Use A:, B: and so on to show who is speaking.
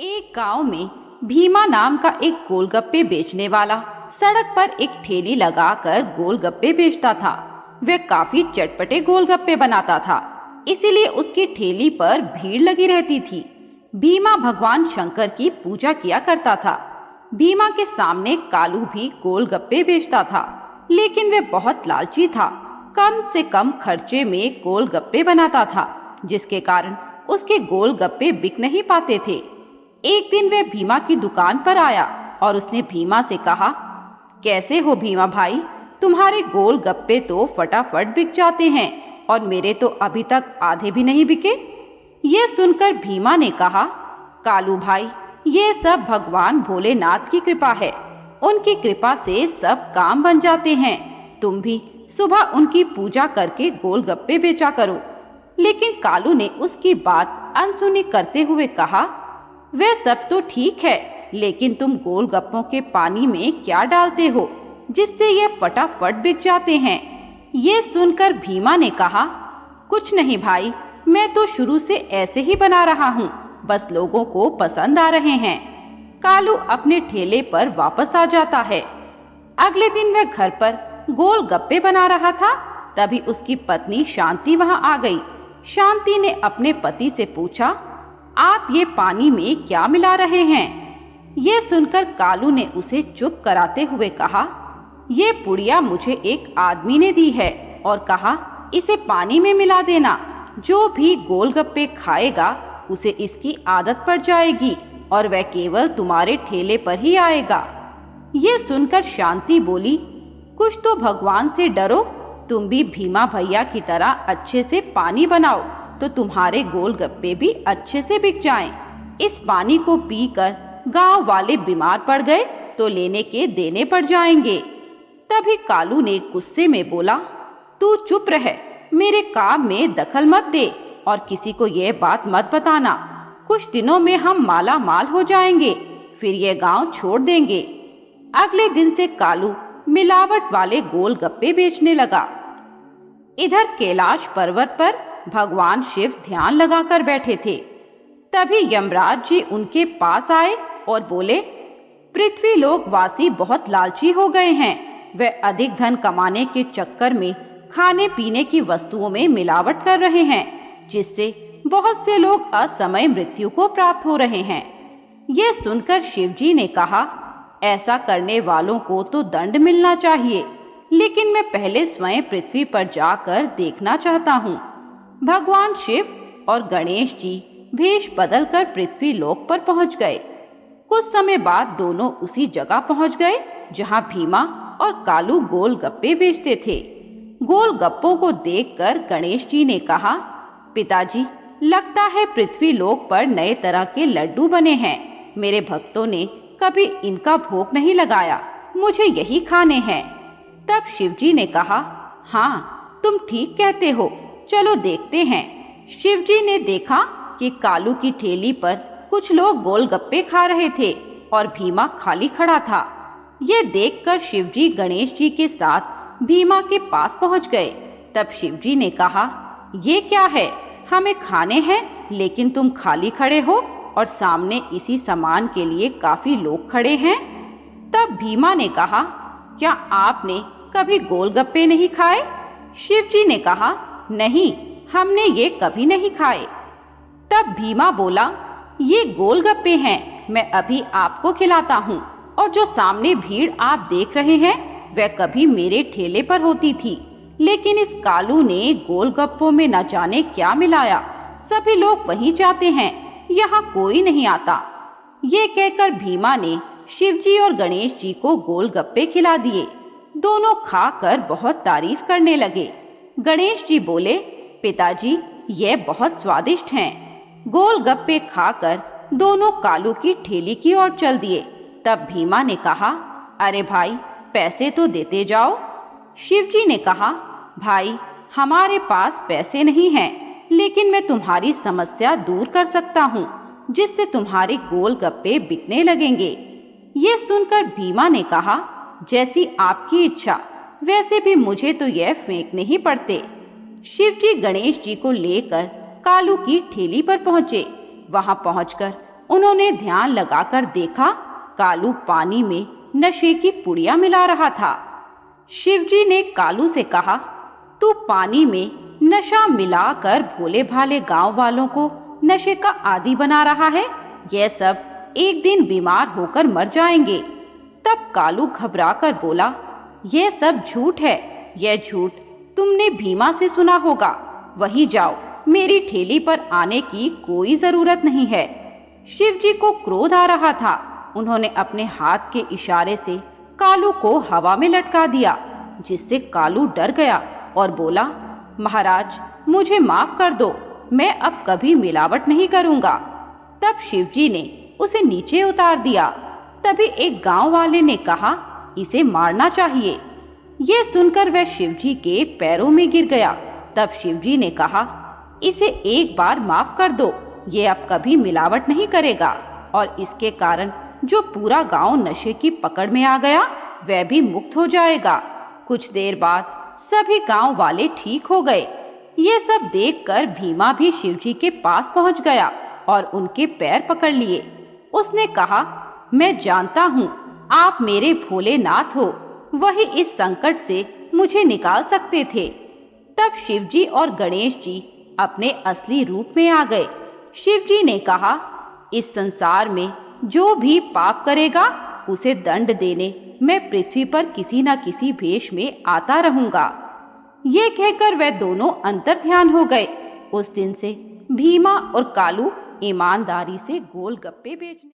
A: एक गांव में भीमा नाम का एक गोलगप्पे बेचने वाला सड़क पर एक ठेली लगाकर गोलगप्पे बेचता था। वह काफी चटपटे गोलगप्पे बनाता था, इसीलिए उसकी ठेली पर भीड़ लगी रहती थी। भीमा भगवान शंकर की पूजा किया करता था। भीमा के सामने कालू भी गोलगप्पे बेचता था, लेकिन वह बहुत लालची था। कम से कम खर्चे में गोलगप्पे बनाता था, जिसके कारण उसके गोलगप्पे बिक नहीं पाते थे। एक दिन वह भीमा की दुकान पर आया और उसने भीमा से कहा, कैसे हो भीमा भाई, तुम्हारे गोलगप्पे तो फटाफट बिक जाते हैं और मेरे तो अभी तक आधे भी नहीं बिके। यह सुनकर भीमा ने कहा, कालू भाई, ये सब भगवान भोलेनाथ की कृपा है। उनकी कृपा से सब काम बन जाते हैं। तुम भी सुबह उनकी पूजा करके गोलगप्पे बेचा करो। लेकिन कालू ने उसकी बात अनसुनी करते हुए कहा, वह सब तो ठीक है, लेकिन तुम गोलगप्पों के पानी में क्या डालते हो जिससे ये फटाफट बिक जाते हैं। ये सुनकर भीमा ने कहा, कुछ नहीं भाई, मैं तो शुरू से ऐसे ही बना रहा हूँ, बस लोगों को पसंद आ रहे हैं। कालू अपने ठेले पर वापस आ जाता है। अगले दिन वह घर पर गोलगप्पे बना रहा था, तभी उसकी पत्नी शांति वहां आ गई। शांति ने अपने पति से पूछा, आप ये पानी में क्या मिला रहे हैं? ये सुनकर कालू ने उसे चुप कराते हुए कहा, ये पुड़िया मुझे एक आदमी ने दी है और कहा इसे पानी में मिला देना। जो भी गोलगप्पे खाएगा उसे इसकी आदत पड़ जाएगी और वह केवल तुम्हारे ठेले पर ही आएगा। ये सुनकर शांति बोली, कुछ तो भगवान से डरो। तुम भी भीमा भैया की तरह अच्छे से पानी बनाओ तो तुम्हारे गोलगप्पे भी अच्छे से बिक जाएं। इस पानी को पीकर गांव वाले बीमार पड़ गए तो लेने के देने पड़ जाएंगे। तभी कालू ने गुस्से में बोला, तू चुप रह, मेरे काम में दखल मत दे और किसी को यह बात मत बताना। कुछ दिनों में हम माला माल हो जाएंगे, फिर ये गांव छोड़ देंगे। अगले दिन से कालू मिलावट वाले गोलगप्पे बेचने लगा। इधर कैलाश पर्वत पर भगवान शिव ध्यान लगाकर बैठे थे। तभी यमराज जी उनके पास आए और बोले, पृथ्वी लोक वासी बहुत लालची हो गए हैं। वह अधिक धन कमाने के चक्कर में खाने पीने की वस्तुओं में मिलावट कर रहे हैं, जिससे बहुत से लोग असमय मृत्यु को प्राप्त हो रहे हैं। ये सुनकर शिवजी ने कहा, ऐसा करने वालों को तो दंड मिलना चाहिए, लेकिन मैं पहले स्वयं पृथ्वी पर जाकर देखना चाहता हूँ। भगवान शिव और गणेश जी भेष बदलकर पृथ्वी लोक पर पहुँच गए। कुछ समय बाद दोनों उसी जगह पहुँच गए जहाँ भीमा और कालू गोलगप्पे बेचते थे। गोलगप्पों को देखकर गणेश जी ने कहा, पिताजी, लगता है पृथ्वी लोक पर नए तरह के लड्डू बने हैं। मेरे भक्तों ने कभी इनका भोग नहीं लगाया, मुझे यही खाने हैं। तब शिवजी ने कहा, हाँ, तुम ठीक कहते हो, चलो देखते हैं। शिवजी ने देखा कि कालू की ठेली पर कुछ लोग गोलगप्पे खा रहे थे और भीमा खाली खड़ा था। ये देखकर शिवजी गणेश जी के साथ भीमा के पास पहुंच गए। तब शिवजी ने कहा, ये क्या है? हमें खाने हैं, लेकिन तुम खाली खड़े हो और सामने इसी सामान के लिए काफी लोग खड़े हैं। तब भीमा ने कहा, क्या आपने कभी गोलगप्पे नहीं खाए? शिवजी ने कहा, नहीं, हमने ये कभी नहीं खाए। तब भीमा बोला, ये गोलगप्पे हैं, मैं अभी आपको खिलाता हूँ। और जो सामने भीड़ आप देख रहे हैं वह कभी मेरे ठेले पर होती थी, लेकिन इस कालू ने गोलगप्पों में न जाने क्या मिलाया। सभी लोग वहीं जाते हैं, यहाँ कोई नहीं आता। ये कहकर भीमा ने शिवजी और गणेश जी को गोलगप्पे खिला दिए। दोनों खाकर बहुत तारीफ करने लगे। गणेश जी बोले, पिताजी, ये बहुत स्वादिष्ट हैं। गोलगप्पे खाकर दोनों कालू की ठेली की ओर चल दिए। तब भीमा ने कहा, अरे भाई, पैसे तो देते जाओ। शिवजी ने कहा, भाई, हमारे पास पैसे नहीं हैं, लेकिन मैं तुम्हारी समस्या दूर कर सकता हूँ, जिससे तुम्हारे गोलगप्पे बिकने लगेंगे। ये सुनकर भीमा ने कहा, जैसी आपकी इच्छा, वैसे भी मुझे तो यह फेंकने ही पड़ते। शिवजी गणेश जी को लेकर कालू की ठेली पर पहुँचे। वहां पहुंचकर उन्होंने ध्यान लगाकर देखा, कालू पानी में नशे की पुड़िया मिला रहा था। शिवजी ने कालू से कहा, तू पानी में नशा मिलाकर भोले भाले गांव वालों को नशे का आदी बना रहा है। यह सब एक दिन बीमार होकर मर जाएंगे। तब कालू घबराकर बोला, यह सब झूठ है। यह झूठ तुमने भीमा से सुना होगा। वहीं जाओ, मेरी ठेली पर आने की कोई जरूरत नहीं है। शिवजी को क्रोध आ रहा था। उन्होंने अपने हाथ के इशारे से कालू को हवा में लटका दिया, जिससे कालू डर गया और बोला, महाराज मुझे माफ कर दो, मैं अब कभी मिलावट नहीं करूंगा। तब शिवजी ने उसे नीचे उतार दिया। तभी एक गांव वाले ने कहा, इसे मारना चाहिए। ये सुनकर वह शिवजी के पैरों में गिर गया। तब शिवजी ने कहा, इसे एक बार माफ कर दो, ये अब कभी मिलावट नहीं करेगा और इसके कारण जो पूरा गांव नशे की पकड़ में आ गया वह भी मुक्त हो जाएगा। कुछ देर बाद सभी गांव वाले ठीक हो गए। ये सब देखकर भीमा भी शिवजी के पास पहुंच गया और उनके पैर पकड़ लिए। उसने कहा, मैं जानता हूँ आप मेरे भोलेनाथ हो, वही इस संकट से मुझे निकाल सकते थे। तब शिवजी और गणेश जी अपने असली रूप में आ गए। शिवजी ने कहा, इस संसार में जो भी पाप करेगा उसे दंड देने मैं पृथ्वी पर किसी न किसी भेष में आता रहूंगा। ये कहकर वे दोनों अंतर ध्यान हो गए। उस दिन से भीमा और कालू ईमानदारी से गोलगप्पे बेचने